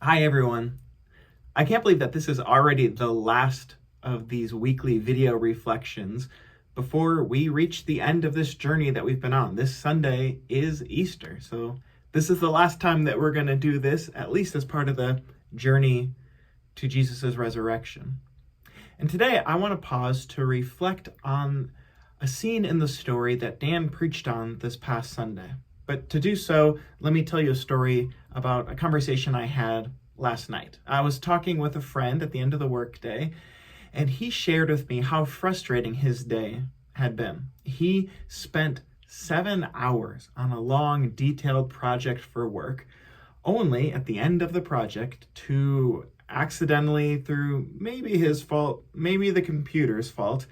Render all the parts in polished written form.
Hi, everyone. I can't believe that this is already the last of these weekly video reflections before we reach the end of this journey that we've been on. This Sunday is Easter, so this is the last time that we're going to do this, at least as part of the journey to Jesus' resurrection. And today I want to pause to reflect on a scene in the story that Dan preached on this past Sunday. But to do so, let me tell you a story about a conversation I had last night. I was talking with a friend at the end of the workday, and he shared with me how frustrating his day had been. He spent 7 hours on a long, detailed project for work, only at the end of the project to accidentally, through maybe his fault, maybe the computer's fault,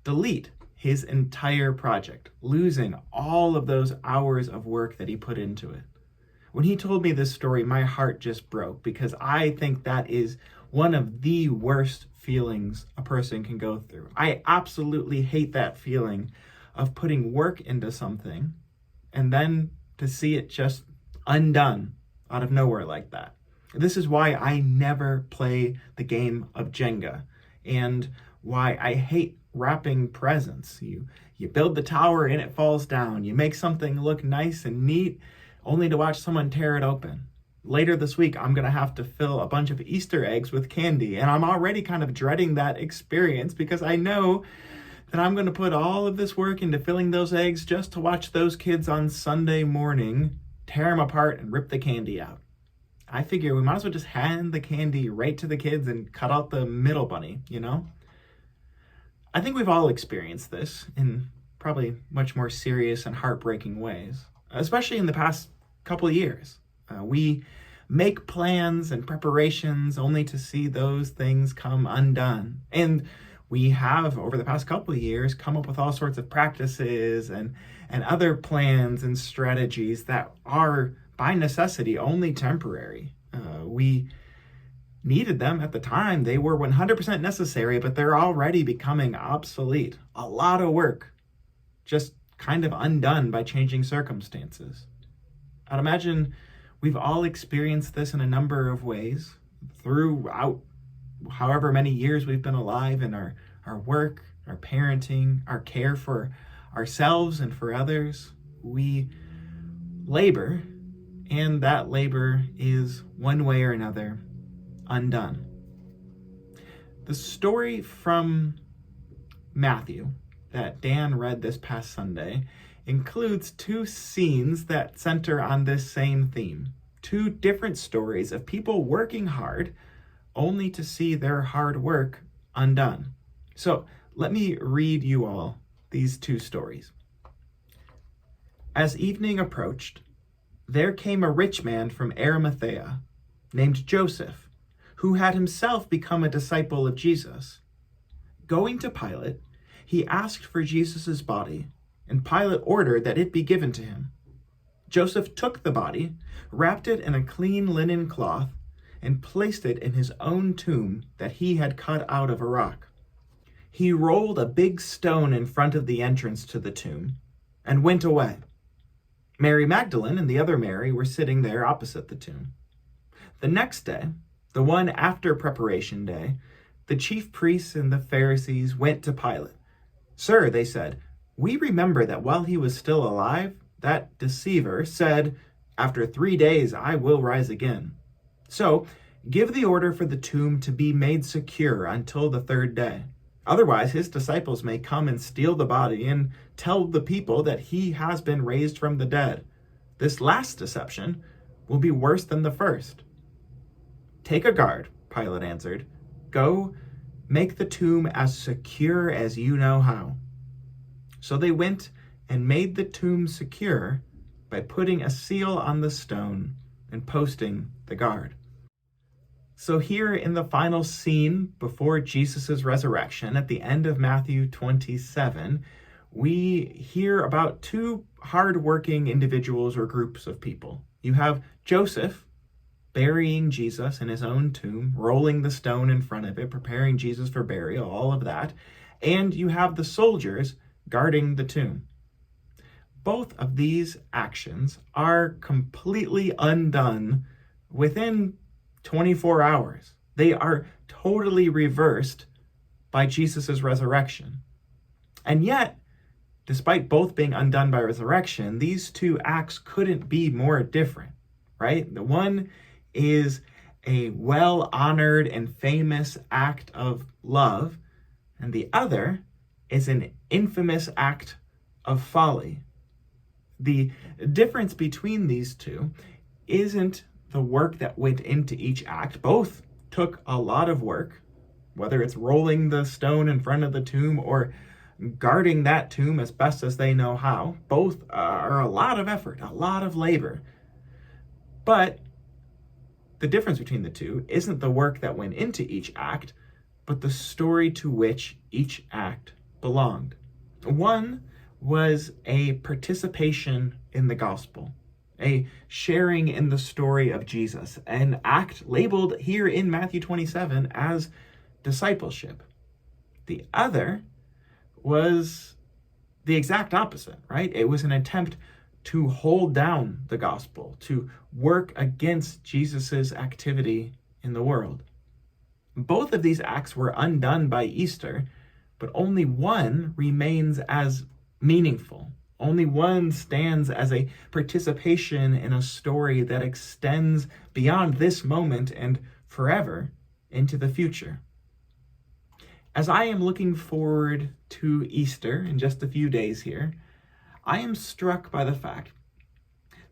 delete his entire project, losing all of those hours of work that he put into it. When he told me this story, my heart just broke, because I think that is one of the worst feelings a person can go through. I absolutely hate that feeling of putting work into something and then to see it just undone out of nowhere like that. This is why I never play the game of Jenga, and why I hate wrapping presents. You build the tower and it falls down. You make something look nice and neat only to watch someone tear it open. Later this week, I'm going to have to fill a bunch of Easter eggs with candy, and I'm already kind of dreading that experience because I know that I'm going to put all of this work into filling those eggs just to watch those kids on Sunday morning tear them apart and rip the candy out. I figure we might as well just hand the candy right to the kids and cut out the middle bunny, you know? I think we've all experienced this in probably much more serious and heartbreaking ways, especially in the past couple of years. We make plans and preparations only to see those things come undone. And we have, over the past couple of years, come up with all sorts of practices and other plans and strategies that are, by necessity, only temporary. We needed them at the time. They were 100% necessary, but they're already becoming obsolete. A lot of work just kind of undone by changing circumstances. I'd imagine we've all experienced this in a number of ways throughout however many years we've been alive, in our work, our parenting, our care for ourselves and for others. We labor, and that labor is one way or another undone. The story from Matthew that Dan read this past Sunday includes 2 scenes that center on this same theme. 2 different stories of people working hard only to see their hard work undone. So let me read you all these 2 stories. As evening approached, there came a rich man from Arimathea named Joseph, who had himself become a disciple of Jesus. Going to Pilate, he asked for Jesus' body, and Pilate ordered that it be given to him. Joseph took the body, wrapped it in a clean linen cloth, and placed it in his own tomb that he had cut out of a rock. He rolled a big stone in front of the entrance to the tomb and went away. Mary Magdalene and the other Mary were sitting there opposite the tomb. The next day, the one after preparation day, the chief priests and the Pharisees went to Pilate. "Sir," they said, "we remember that while he was still alive, that deceiver said, 'After 3 days I will rise again.' So give the order for the tomb to be made secure until the 3rd day. Otherwise his disciples may come and steal the body and tell the people that he has been raised from the dead. This last deception will be worse than the first." "Take a guard," Pilate answered. "Go, make the tomb as secure as you know how." So they went and made the tomb secure by putting a seal on the stone and posting the guard. So here in the final scene before Jesus' resurrection, at the end of Matthew 27, we hear about 2 hardworking individuals or groups of people. You have Joseph burying Jesus in his own tomb, rolling the stone in front of it, preparing Jesus for burial, all of that. And you have the soldiers guarding the tomb. Both of these actions are completely undone within 24 hours. They are totally reversed by Jesus' resurrection. And yet, despite both being undone by resurrection, these two acts couldn't be more different, right? The one is a well-honored and famous act of love, and the other is an infamous act of folly. The difference between these two isn't the work that went into each act. Both took a lot of work, whether it's rolling the stone in front of the tomb or guarding that tomb as best as they know how. Both are a lot of effort, a lot of labor. But the difference between the two isn't the work that went into each act, but the story to which each act belonged. One was a participation in the gospel, a sharing in the story of Jesus, an act labeled here in Matthew 27 as discipleship. The other was the exact opposite, right? It was an attempt to hold down the gospel, to work against Jesus's activity in the world. Both of these acts were undone by Easter, but only one remains as meaningful. Only one stands as a participation in a story that extends beyond this moment and forever into the future. As I am looking forward to Easter in just a few days here, I am struck by the fact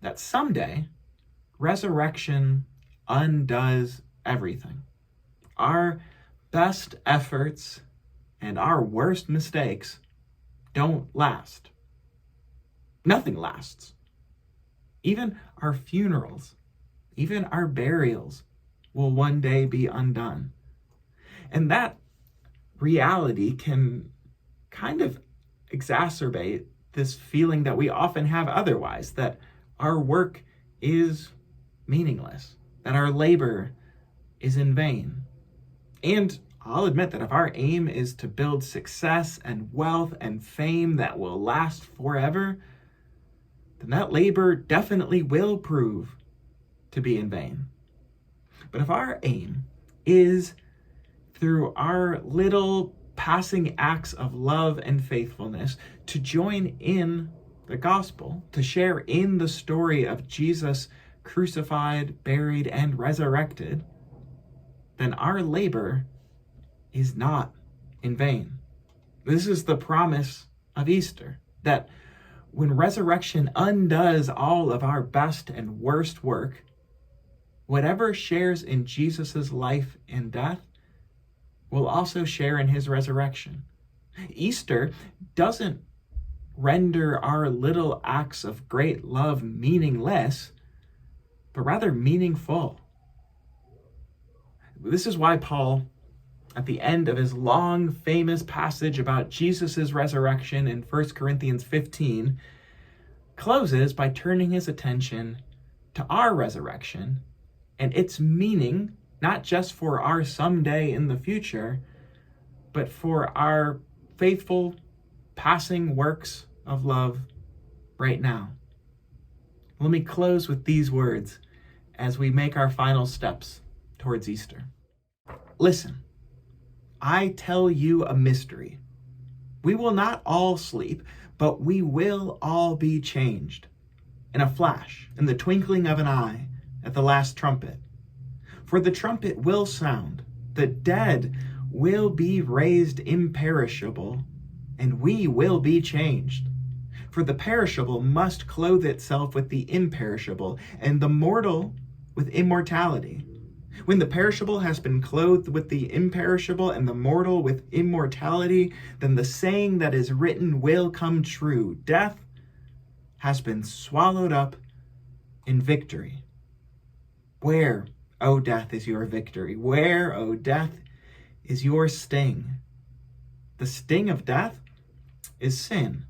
that someday resurrection undoes everything. Our best efforts and our worst mistakes don't last. Nothing lasts. Even our funerals, even our burials will one day be undone. And that reality can kind of exacerbate this feeling that we often have otherwise, that our work is meaningless, that our labor is in vain. And I'll admit that if our aim is to build success and wealth and fame that will last forever, then that labor definitely will prove to be in vain. But if our aim is through our little passing acts of love and faithfulness to join in the gospel, to share in the story of Jesus crucified, buried, and resurrected, then our labor is not in vain. This is the promise of Easter, that when resurrection undoes all of our best and worst work, whatever shares in Jesus' life and death will also share in his resurrection. Easter doesn't render our little acts of great love meaningless, but rather meaningful. This is why Paul, at the end of his long, famous passage about Jesus' resurrection in 1 Corinthians 15, closes by turning his attention to our resurrection and its meaning, not just for our someday in the future, but for our faithful passing works of love right now. Let me close with these words as we make our final steps towards Easter. Listen, I tell you a mystery. We will not all sleep, but we will all be changed. In a flash, in the twinkling of an eye, at the last trumpet. For the trumpet will sound, the dead will be raised imperishable, and we will be changed. For the perishable must clothe itself with the imperishable, and the mortal with immortality. When the perishable has been clothed with the imperishable and the mortal with immortality, then the saying that is written will come true. Death has been swallowed up in victory. Where, O death, is your victory? Where, O death, is your sting? The sting of death is sin,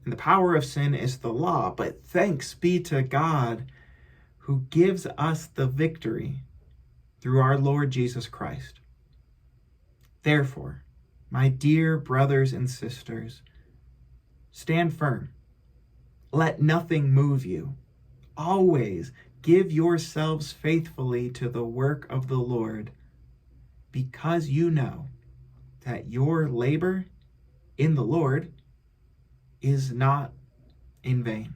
and the power of sin is the law. But thanks be to God who gives us the victory through our Lord Jesus Christ. Therefore, my dear brothers and sisters, stand firm. Let nothing move you. Always Give yourselves faithfully to the work of the Lord, because you know that your labor in the Lord is not in vain.